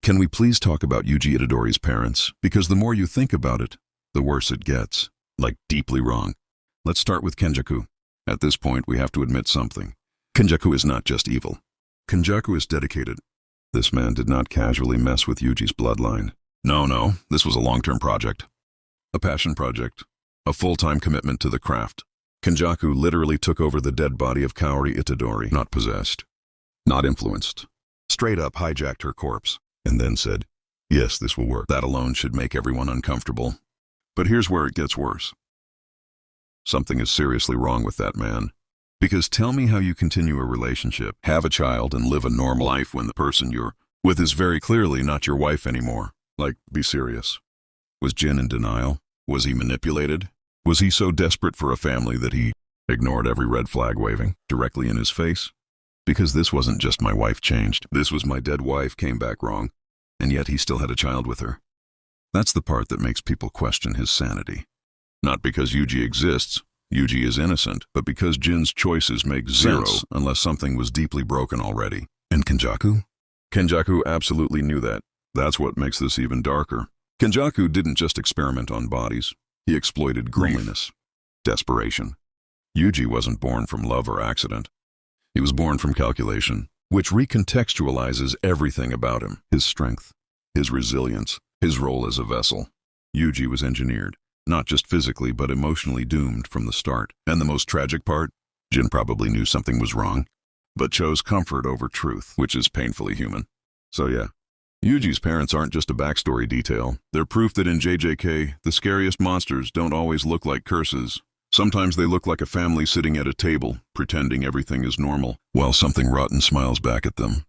Can we please talk about Yuji Itadori's parents? Because the more you think about it, the worse it gets. Like, deeply wrong. Let's start with Kenjaku. At this point, we have to admit something. Kenjaku is not just evil. Kenjaku is dedicated. This man did not casually mess with Yuji's bloodline. No, this was a long-term project. A passion project. A full-time commitment to the craft. Kenjaku literally took over the dead body of Kaori Itadori, not possessed, not influenced. Straight up hijacked her corpse, and then said, "Yes, this will work." That alone should make everyone uncomfortable. But here's where it gets worse. Something is seriously wrong with that man. Because tell me how you continue a relationship, have a child, and live a normal life when the person you're with is very clearly not your wife anymore. Like, be serious. Was Jin in denial? Was he manipulated? Was he so desperate for a family that he ignored every red flag waving directly in his face? Because this wasn't just my wife changed. This was my dead wife came back wrong, and yet he still had a child with her. That's the part that makes people question his sanity. Not because Yuji exists, Yuji is innocent, but because Jin's choices make sense unless something was deeply broken already. And Kenjaku? Kenjaku absolutely knew that. That's what makes this even darker. Kenjaku didn't just experiment on bodies. He exploited loneliness, desperation. Yuji wasn't born from love or accident. He was born from calculation, which recontextualizes everything about him. His strength, his resilience, his role as a vessel. Yuji was engineered, not just physically but emotionally doomed from the start. And the most tragic part? Jin probably knew something was wrong, but chose comfort over truth, which is painfully human. So yeah, Yuji's parents aren't just a backstory detail. They're proof that in JJK, the scariest monsters don't always look like curses. Sometimes they look like a family sitting at a table, pretending everything is normal, while something rotten smiles back at them.